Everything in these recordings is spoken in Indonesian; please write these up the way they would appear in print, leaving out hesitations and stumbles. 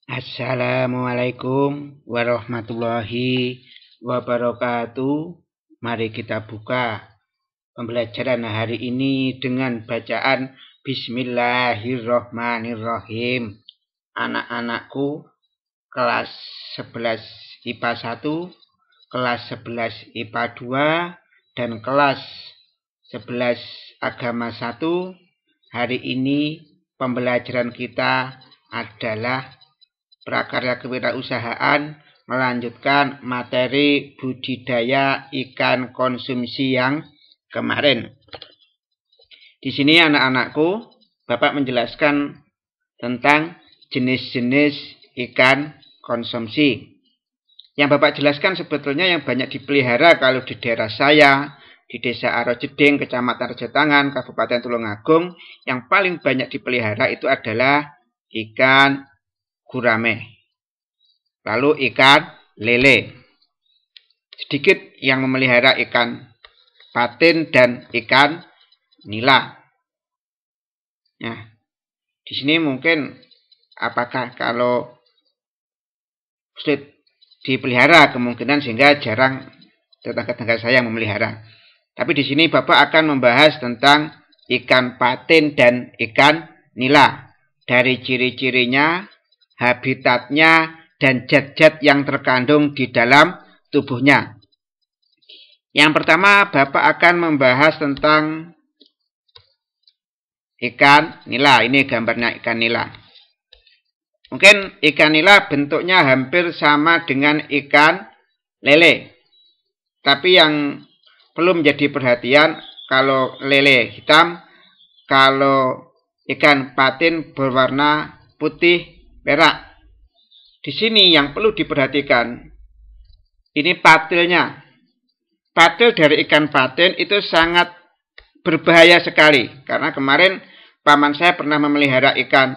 Assalamualaikum warahmatullahi wabarakatuh. Mari kita buka pembelajaran hari ini dengan bacaan Bismillahirrohmanirrohim. Anak-anakku kelas 11 IPA 1, kelas 11 IPA 2, dan kelas 11 Agama 1. Hari ini pembelajaran kita adalah prakarya kewirausahaan, melanjutkan materi budidaya ikan konsumsi yang kemarin. Di sini anak-anakku, Bapak menjelaskan tentang jenis-jenis ikan konsumsi. Yang Bapak jelaskan sebetulnya yang banyak dipelihara kalau di daerah saya, di Desa Arojeding, Kecamatan Rejotangan, Kabupaten Tulungagung, yang paling banyak dipelihara itu adalah ikan gurame, lalu ikan lele. Sedikit yang memelihara ikan patin dan ikan nila. Nah, di sini mungkin apakah kalau sulit dipelihara, kemungkinan sehingga jarang tetangga-tetangga saya yang memelihara. Tapi di sini Bapak akan membahas tentang ikan patin dan ikan nila, dari ciri-cirinya, habitatnya, dan zat-zat yang terkandung di dalam tubuhnya. Yang pertama, Bapak akan membahas tentang ikan nila. Ini gambarnya ikan nila. Mungkin ikan nila bentuknya hampir sama dengan ikan lele. Tapi yang perlu menjadi perhatian, kalau lele hitam, kalau ikan patin berwarna putih perak. Di sini yang perlu diperhatikan, ini patilnya. Patil dari ikan patin itu sangat berbahaya sekali. Karena kemarin paman saya pernah memelihara ikan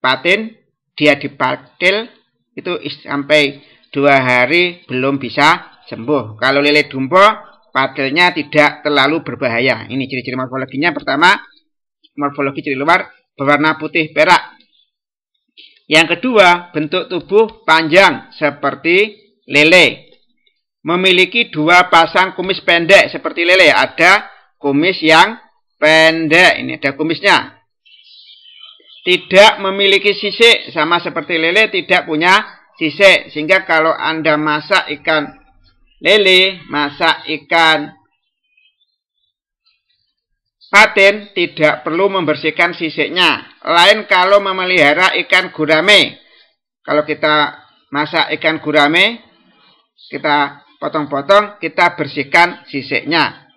patin, dia dipatil itu sampai 2 hari belum bisa sembuh. Kalau lele dumpo, patilnya tidak terlalu berbahaya. Ini ciri-ciri morfologinya. Pertama, morfologi ciri luar berwarna putih perak. Yang kedua, bentuk tubuh panjang seperti lele. Memiliki 2 pasang kumis pendek seperti lele. Ada kumis yang pendek. Ini ada kumisnya. Tidak memiliki sisik, sama seperti lele, tidak punya sisik. Sehingga kalau Anda masak ikan lele, masak ikan patin, tidak perlu membersihkan sisiknya. Lain kalau memelihara ikan gurame. Kalau kita masak ikan gurame, kita potong-potong, kita bersihkan sisiknya.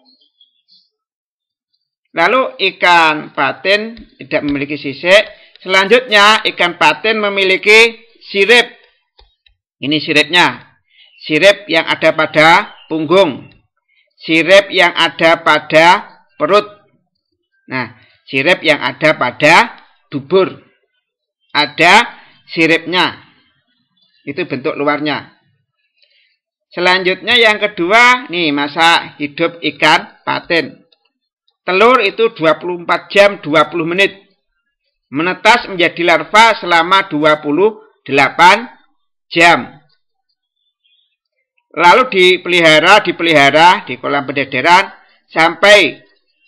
Lalu ikan patin tidak memiliki sisik. Selanjutnya ikan patin memiliki sirip. Ini siripnya. Sirip yang ada pada punggung. Sirip yang ada pada perut. Nah, sirip yang ada pada dubur. Ada siripnya. Itu bentuk luarnya. Selanjutnya yang kedua, nih masa hidup ikan patin. Telur itu 24 jam 20 menit. Menetas menjadi larva selama 28 jam. Lalu dipelihara di kolam pendederan sampai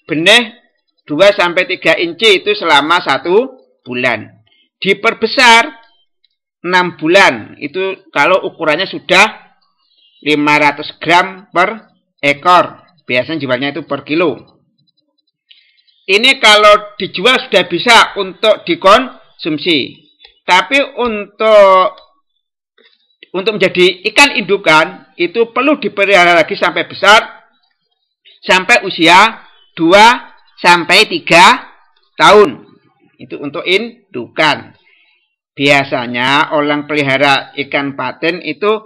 benih 2-3 inci itu selama 1 bulan. Diperbesar 6 bulan. Itu kalau ukurannya sudah 500 gram per ekor. Biasanya jualnya itu per kilo. Ini kalau dijual sudah bisa untuk dikonsumsi. Tapi untuk menjadi ikan indukan itu perlu dipelihara lagi sampai besar, sampai usia 2-3 tahun. Itu untuk indukan. Biasanya orang pelihara ikan patin itu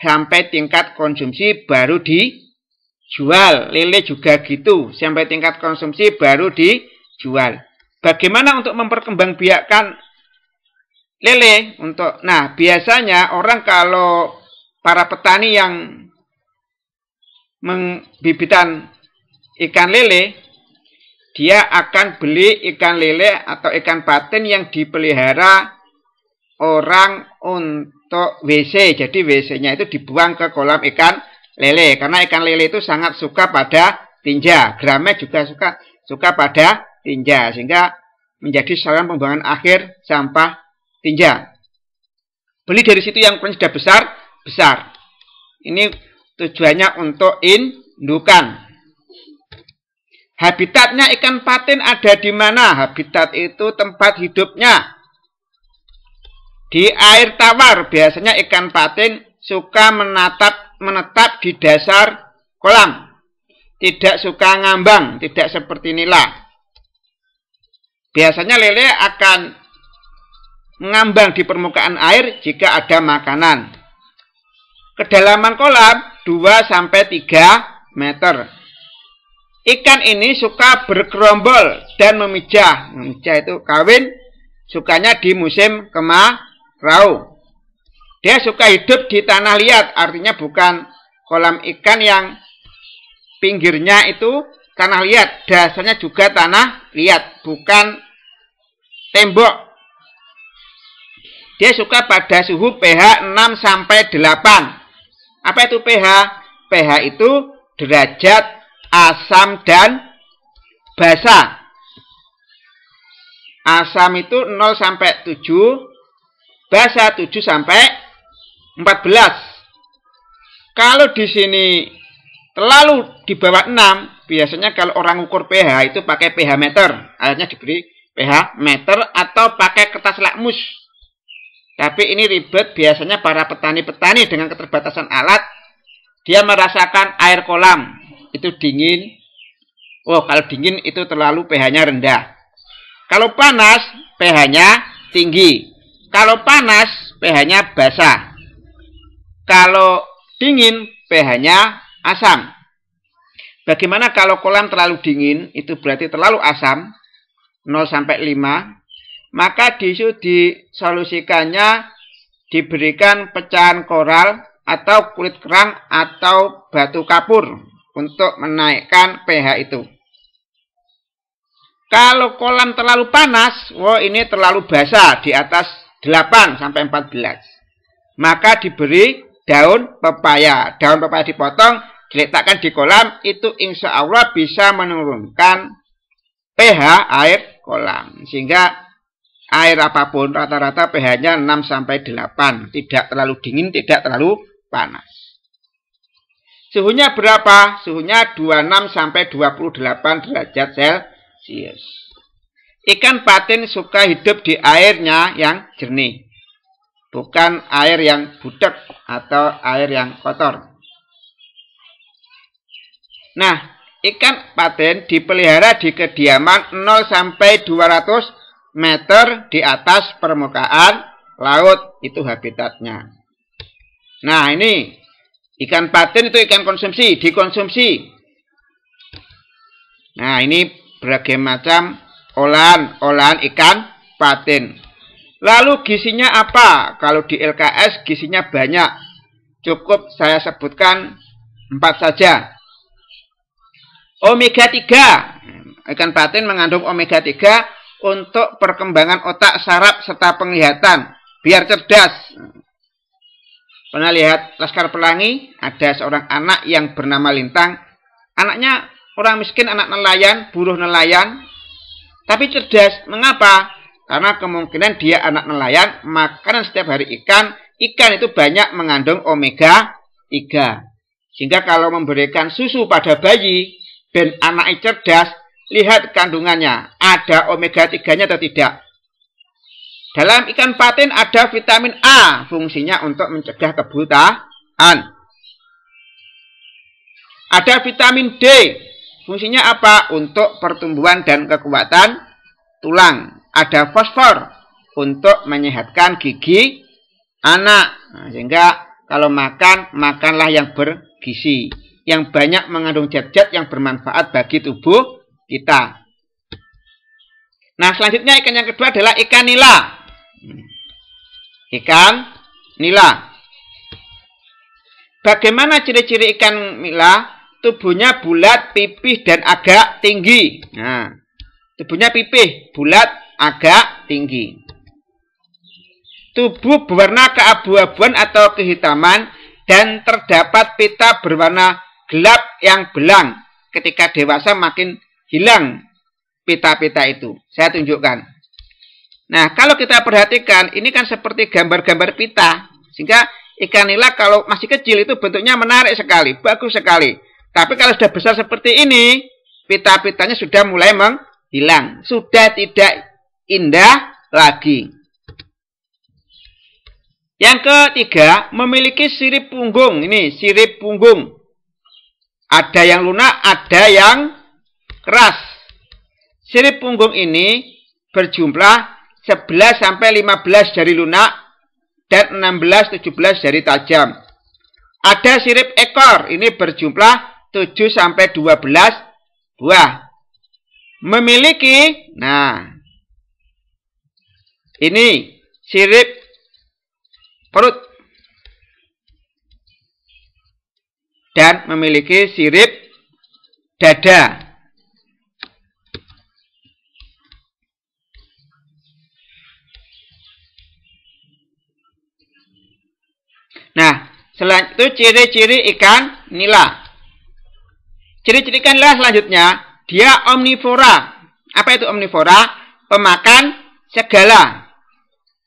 sampai tingkat konsumsi baru dijual. Lele juga gitu. Sampai tingkat konsumsi baru dijual. Bagaimana untuk memperkembangbiakkan lele? Nah, biasanya orang kalau para petani yang membibitan ikan lele, dia akan beli ikan lele atau ikan patin yang dipelihara orang untuk WC. Jadi WC-nya itu dibuang ke kolam ikan lele. Karena ikan lele itu sangat suka pada tinja. Gramet juga suka pada tinja. Sehingga menjadi saluran pembuangan akhir sampah tinja. Beli dari situ yang ukuran sudah besar. Ini tujuannya untuk indukan. Habitatnya ikan patin ada di mana? Habitat itu tempat hidupnya. Di air tawar. Biasanya ikan patin suka menetap di dasar kolam. Tidak suka ngambang. Tidak seperti nila. Biasanya lele akan mengambang di permukaan air jika ada makanan. Kedalaman kolam 2-3 meter. Ikan ini suka bergerombol dan memijah. Memijah itu kawin, sukanya di musim kemarau. Dia suka hidup di tanah liat, artinya bukan kolam ikan yang pinggirnya itu tanah liat. Dasarnya juga tanah liat, bukan tembok. Dia suka pada suhu pH 6-8. Apa itu pH? pH itu derajat asam dan basa. Asam itu 0-7, basa 7-14. Kalau di sini terlalu di bawah 6, biasanya kalau orang ukur pH itu pakai pH meter. Akhirnya diberi pH meter atau pakai kertas lakmus. Tapi ini ribet, biasanya para petani-petani dengan keterbatasan alat, dia merasakan air kolam itu dingin. Oh, kalau dingin itu terlalu pH-nya rendah. Kalau panas, pH-nya tinggi. Kalau panas, pH-nya basah. Kalau dingin, pH-nya asam. Bagaimana kalau kolam terlalu dingin, itu berarti terlalu asam, 0-5. Maka disolusikannya diberikan pecahan koral atau kulit kerang atau batu kapur untuk menaikkan pH itu. Kalau kolam terlalu panas, ini terlalu basah, di atas 8-14. Maka diberi daun pepaya. Daun pepaya dipotong, diletakkan di kolam, itu insya Allah bisa menurunkan pH air kolam. Sehingga air apapun rata-rata pH-nya 6-8. Tidak terlalu dingin, tidak terlalu panas. Suhunya berapa? Suhunya 26-28 derajat Celcius. Ikan patin suka hidup di airnya yang jernih. Bukan air yang butek atau air yang kotor. Nah, ikan patin dipelihara di kediaman 0-200 meter di atas permukaan laut. Itu habitatnya. Nah, ini ikan patin itu ikan konsumsi, dikonsumsi. Nah, ini berbagai macam olahan ikan patin. Lalu gizinya apa? Kalau di LKS gizinya banyak. Cukup saya sebutkan 4 saja. Omega 3. Ikan patin mengandung omega 3 untuk perkembangan otak, saraf, serta penglihatan. Biar cerdas. Pernah lihat Laskar Pelangi? Ada seorang anak yang bernama Lintang. Anaknya orang miskin, anak nelayan, buruh nelayan. Tapi cerdas. Mengapa? Karena kemungkinan dia anak nelayan, makanan setiap hari ikan. Ikan itu banyak mengandung omega 3. Sehingga kalau memberikan susu pada bayi, dan anaknya cerdas, lihat kandungannya. Ada omega 3-nya atau tidak? Dalam ikan patin ada vitamin A, fungsinya untuk mencegah kebutaan. Ada vitamin D, fungsinya apa? Untuk pertumbuhan dan kekuatan tulang. Ada fosfor, untuk menyehatkan gigi anak. Nah, sehingga kalau makan, makanlah yang bergizi, yang banyak mengandung zat-zat yang bermanfaat bagi tubuh kita. Nah, selanjutnya ikan yang kedua adalah ikan nila. Ikan nila. Bagaimana ciri-ciri ikan nila? Tubuhnya bulat, pipih, dan agak tinggi. Nah, tubuhnya pipih, bulat, agak tinggi. tubuh berwarna keabu-abuan atau kehitaman, dan terdapat pita berwarna gelap yang belang. Ketika dewasa makin hilang pita-pita itu. Saya tunjukkan. Nah, kalau kita perhatikan, ini kan seperti gambar-gambar pita. Sehingga ikan nila kalau masih kecil itu bentuknya menarik sekali, bagus sekali. Tapi kalau sudah besar seperti ini, pita-pitanya sudah mulai menghilang. Sudah tidak indah lagi. Yang ketiga, memiliki sirip punggung. Ini sirip punggung. Ada yang lunak, ada yang keras. Sirip punggung ini berjumlah 11-15 jari lunak dan 16-17 jari tajam. Ada sirip ekor, ini berjumlah 7-12 buah. Memiliki, nah, ini sirip perut dan memiliki sirip dada. Nah, selain itu ciri-ciri ikan nila. Ciri-ciri ikan nila selanjutnya, dia omnivora. Apa itu omnivora? Pemakan segala.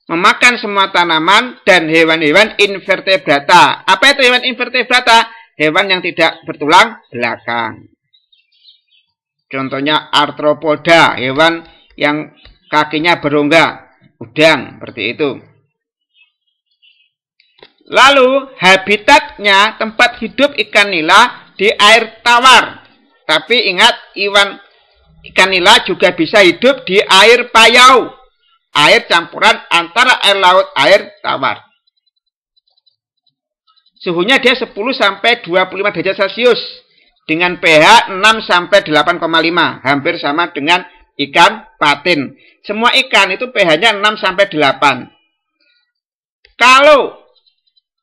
Memakan semua tanaman dan hewan-hewan invertebrata. Apa itu hewan invertebrata? Hewan yang tidak bertulang belakang. Contohnya arthropoda, hewan yang kakinya berongga, udang, seperti itu. Lalu habitatnya, tempat hidup ikan nila di air tawar. Tapi ingat, ikan nila juga bisa hidup di air payau. Air campuran antara air laut, air tawar. Suhunya dia 10-25 derajat Celcius. Dengan pH 6-8,5. Hampir sama dengan ikan patin. Semua ikan itu pH-nya 6-8. Kalau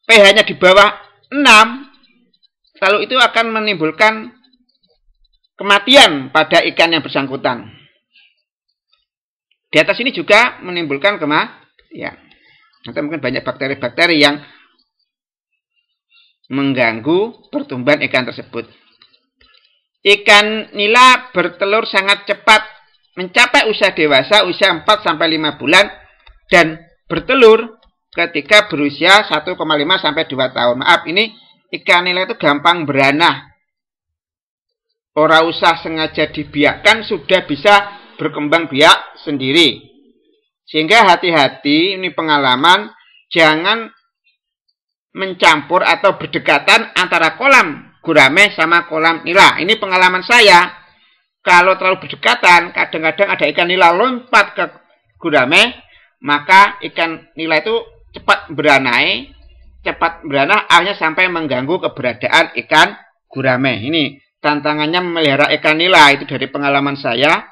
pH-nya di bawah 6, lalu itu akan menimbulkan kematian pada ikan yang bersangkutan. Di atas ini juga menimbulkan kematian. Atau mungkin banyak bakteri-bakteri yang mengganggu pertumbuhan ikan tersebut. Ikan nila bertelur sangat cepat, mencapai usia dewasa, usia 4-5 bulan, dan bertelur ketika berusia 1,5-2 tahun. Maaf, ini ikan nila itu gampang beranah. Ora usah sengaja dibiakkan, sudah bisa berkembang biak sendiri. Sehingga hati-hati, ini pengalaman, jangan mencampur atau berdekatan antara kolam gurame sama kolam nila. Ini pengalaman saya. Kalau terlalu berdekatan, kadang-kadang ada ikan nila lompat ke gurame, maka ikan nila itu cepat beranah, akhirnya sampai mengganggu keberadaan ikan gurame. Ini tantangannya memelihara ikan nila, itu dari pengalaman saya.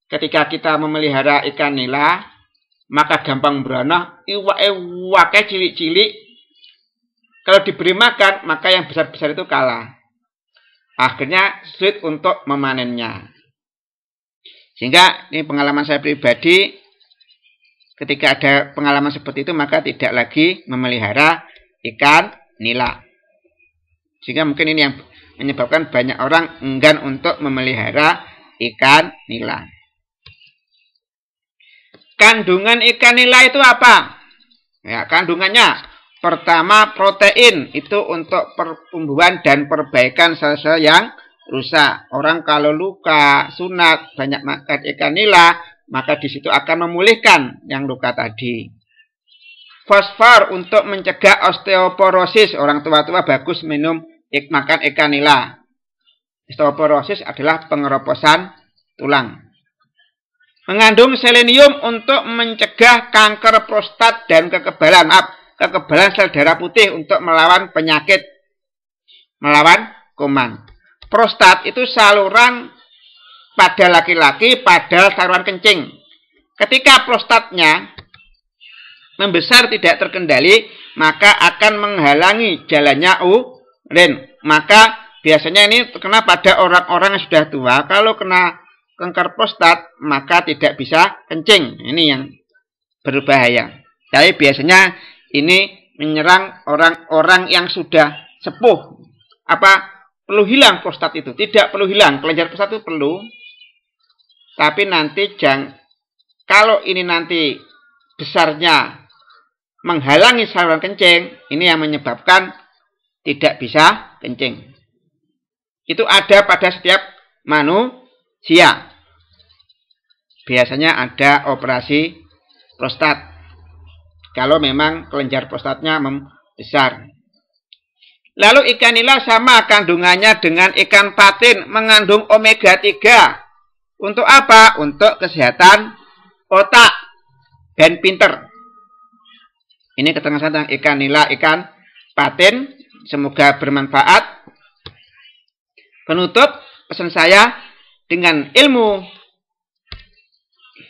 Ketika kita memelihara ikan nila, maka gampang beranah, iwake cilik-cilik. Kalau diberi makan, maka yang besar-besar itu kalah. Akhirnya sulit untuk memanennya. Sehingga ini pengalaman saya pribadi, ketika ada pengalaman seperti itu, maka tidak lagi memelihara ikan nila. Sehingga mungkin ini yang menyebabkan banyak orang enggan untuk memelihara ikan nila. Kandungan ikan nila itu apa? Ya, kandungannya pertama protein, itu untuk pertumbuhan dan perbaikan sel-sel yang rusak. Orang kalau luka, sunat, banyak makan ikan nila, maka di situ akan memulihkan yang luka tadi. Fosfor untuk mencegah osteoporosis. Orang tua-tua bagus makan ikan nila. Osteoporosis adalah pengeroposan tulang. Mengandung selenium untuk mencegah kanker prostat dan kekebalan sel darah putih untuk melawan penyakit, melawan kuman. Prostat itu saluran pada laki-laki, pada saluran kencing. Ketika prostatnya membesar tidak terkendali, maka akan menghalangi jalannya urin. Maka biasanya ini terkena pada orang-orang yang sudah tua. Kalau kena kanker prostat, maka tidak bisa kencing. Ini yang berbahaya. Tapi biasanya ini menyerang orang-orang yang sudah sepuh. Apa perlu hilang prostat itu? Tidak perlu hilang. Kelenjar prostat itu perlu. Tapi nanti kalau ini nanti besarnya menghalangi saluran kencing, ini yang menyebabkan tidak bisa kencing. Itu ada pada setiap manusia. Biasanya ada operasi prostat. Kalau memang kelenjar prostatnya membesar. Lalu ikan nila sama kandungannya dengan ikan patin, mengandung omega 3. Untuk apa? Untuk kesehatan otak dan pinter. Ini keterangan tentang ikan nila, ikan patin. Semoga bermanfaat. Penutup pesan saya, dengan ilmu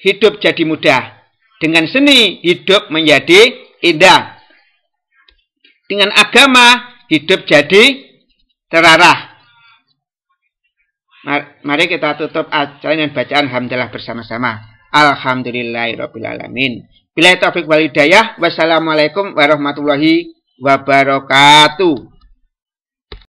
hidup jadi mudah. Dengan seni hidup menjadi indah. Dengan agama hidup jadi terarah. Mari kita tutup acara dengan bacaan hamdalah bersama-sama. Alhamdulillahirabbil alamin. Billahi taufiq wal hidayah. Wassalamualaikum warahmatullahi wabarakatuh.